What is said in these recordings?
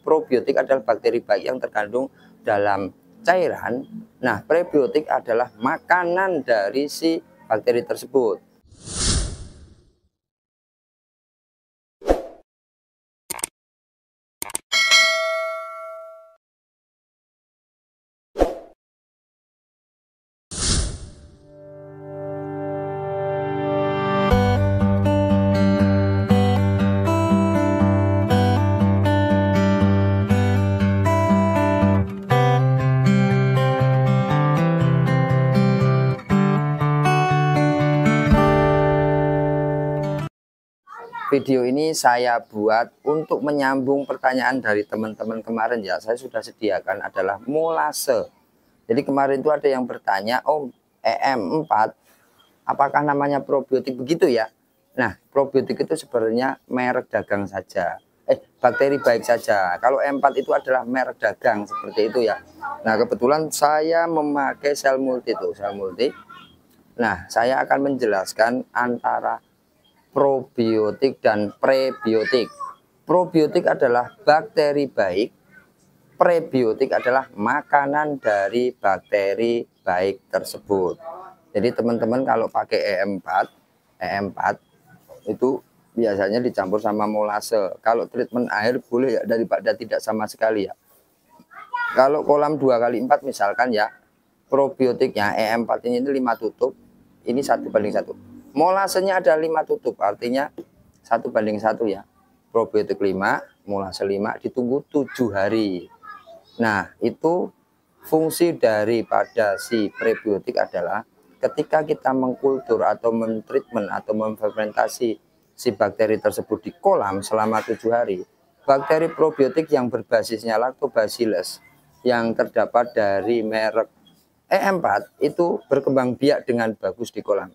probiotik adalah bakteri baik yang terkandung dalam cairan. Nah, prebiotik adalah makanan dari si bakteri tersebut. Video ini saya buat untuk menyambung pertanyaan dari teman-teman kemarin ya. Saya sudah sediakan adalah molase. Jadi kemarin itu ada yang bertanya, Om, EM4 apakah namanya probiotik begitu ya? Nah, probiotik itu sebenarnya merek dagang saja. Bakteri baik saja. Kalau E4 itu adalah merek dagang seperti itu ya. Nah, kebetulan saya memakai sel multi tuh, sel multi. Nah, saya akan menjelaskan antara probiotik dan prebiotik. Probiotik adalah bakteri baik, prebiotik adalah makanan dari bakteri baik tersebut. Jadi teman-teman kalau pakai E4 itu biasanya dicampur sama molase. Kalau treatment air boleh ya, daripada tidak sama sekali ya. Kalau kolam 2x4 misalkan ya, probiotiknya E4 ini 5 tutup, ini 1:1. Molasenya ada 5 tutup, artinya 1:1 ya. Probiotik 5, molase 5, ditunggu 7 hari. Nah, itu fungsi daripada si prebiotik adalah ketika kita mengkultur atau mentreatment atau memfermentasi si bakteri tersebut di kolam selama 7 hari, bakteri probiotik yang berbasisnya lactobacillus yang terdapat dari merek E4 itu berkembang biak dengan bagus di kolam.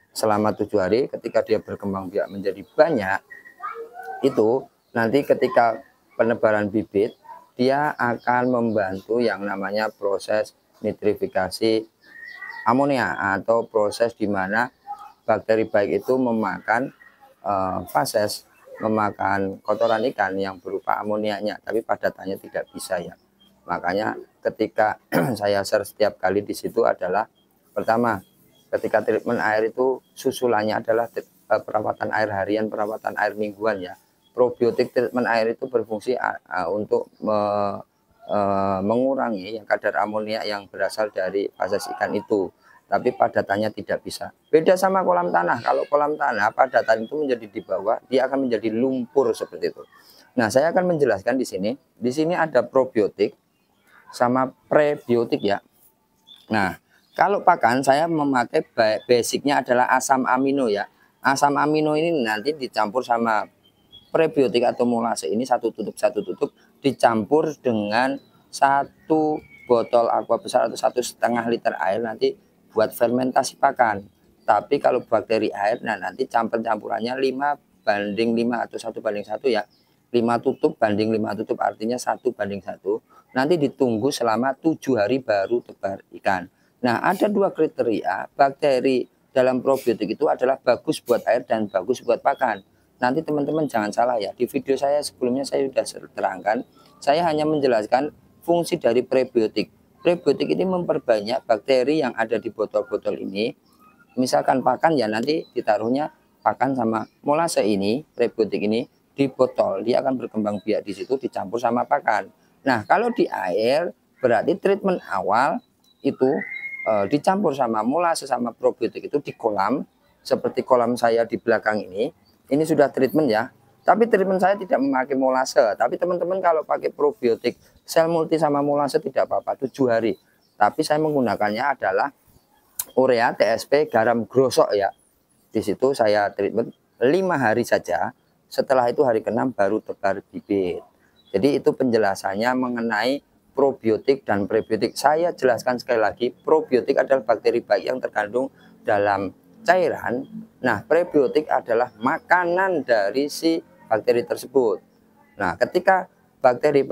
Selama 7 hari ketika dia berkembang biak menjadi banyak, itu nanti ketika penebaran bibit dia akan membantu yang namanya proses nitrifikasi amonia atau proses di mana bakteri baik itu memakan fases, memakan kotoran ikan yang berupa amonianya, tapi padatannya tidak bisa ya. Makanya ketika saya share setiap kali di situ adalah pertama, ketika treatment air itu susulannya adalah perawatan air harian, perawatan air mingguan ya. Probiotik treatment air itu berfungsi untuk mengurangi kadar amonia yang berasal dari fases ikan itu, tapi padatannya tidak bisa. Beda sama kolam tanah. Kalau kolam tanah padatan itu menjadi di bawah, dia akan menjadi lumpur seperti itu. Nah, saya akan menjelaskan di sini. Di sini ada probiotik sama prebiotik ya. Nah, kalau pakan saya memakai basicnya adalah asam amino ya. Asam amino ini nanti dicampur sama prebiotik atau molase ini satu tutup dicampur dengan 1 botol aqua besar atau 1,5 liter air nanti buat fermentasi pakan. Tapi kalau bakteri air, nah nanti campurannya 5:5 atau 1:1 ya. 5 tutup banding 5 tutup artinya 1:1. Nanti ditunggu selama 7 hari baru tebar ikan. Nah, ada 2 kriteria bakteri dalam probiotik itu adalah bagus buat air dan bagus buat pakan. Nanti teman-teman jangan salah ya, di video saya sebelumnya saya sudah terangkan, saya hanya menjelaskan fungsi dari prebiotik. Prebiotik ini memperbanyak bakteri yang ada di botol-botol ini. Misalkan pakan ya nanti ditaruhnya pakan sama molase ini, prebiotik ini di botol, dia akan berkembang biak di situ dicampur sama pakan. Nah, kalau di air berarti treatment awal itu dicampur sama molase sama probiotik itu di kolam, seperti kolam saya di belakang ini sudah treatment ya. Tapi treatment saya tidak memakai molase, tapi teman-teman kalau pakai probiotik sel multi sama molase tidak apa-apa 7 hari. Tapi saya menggunakannya adalah urea, TSP, garam grosok ya. Di situ saya treatment 5 hari saja. Setelah itu hari ke-6 baru tebar bibit. Jadi itu penjelasannya mengenai probiotik dan prebiotik. Saya jelaskan sekali lagi, probiotik adalah bakteri baik yang terkandung dalam cairan. Nah, prebiotik adalah makanan dari si bakteri tersebut. Nah, ketika bakteri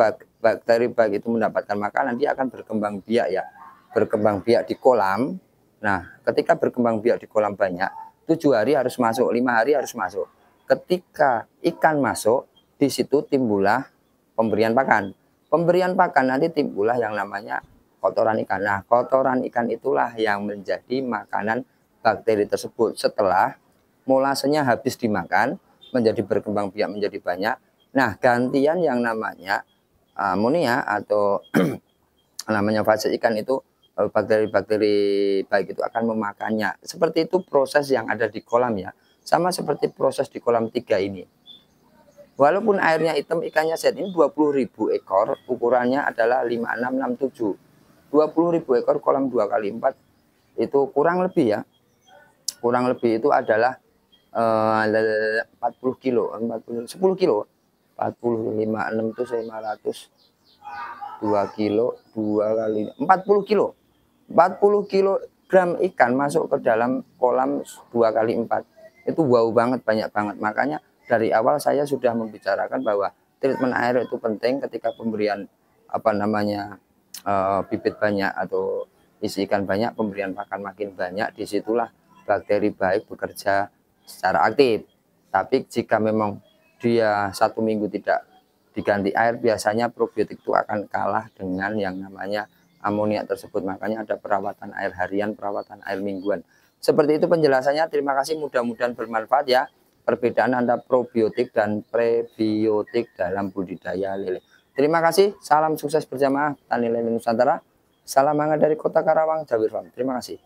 baik itu mendapatkan makanan, dia akan berkembang biak ya. Berkembang biak di kolam. Nah, ketika berkembang biak di kolam banyak, 7 hari harus masuk, 5 hari harus masuk. Ketika ikan masuk, di situ timbullah pemberian pakan. Pemberian pakan nanti timbullah yang namanya kotoran ikan. Nah, kotoran ikan itulah yang menjadi makanan bakteri tersebut. Setelah molasenya habis dimakan, menjadi berkembang biak menjadi banyak. Nah, gantian yang namanya amonia atau namanya fase ikan itu bakteri-bakteri baik itu akan memakannya. Seperti itu proses yang ada di kolam ya. Sama seperti proses di kolam 3 ini. Walaupun airnya hitam, ikannya set ini 20.000 ekor, ukurannya adalah 5667. 20.000 ekor kolam 2x4 itu kurang lebih ya. Kurang lebih itu adalah 40 kilo, 10 kilo. 45, 6 itu 500, 2 kilo, 2 kali 40 kilo. 40 kilogram ikan masuk ke dalam kolam 2x4. Itu wow banget, banyak banget. Makanya dari awal saya sudah membicarakan bahwa treatment air itu penting ketika pemberian bibit banyak atau isi ikan banyak, pemberian pakan makin banyak, disitulah bakteri baik bekerja secara aktif. Tapi jika memang dia 1 minggu tidak diganti air, biasanya probiotik itu akan kalah dengan yang namanya amonia tersebut. Makanya ada perawatan air harian, perawatan air mingguan. Seperti itu penjelasannya. Terima kasih, mudah-mudahan bermanfaat ya. Perbedaan antara probiotik dan prebiotik dalam budidaya lele. Terima kasih, salam sukses berjamaah Tani Lele Nusantara. Salam hangat dari Kota Karawang, Jawir Farm. Terima kasih.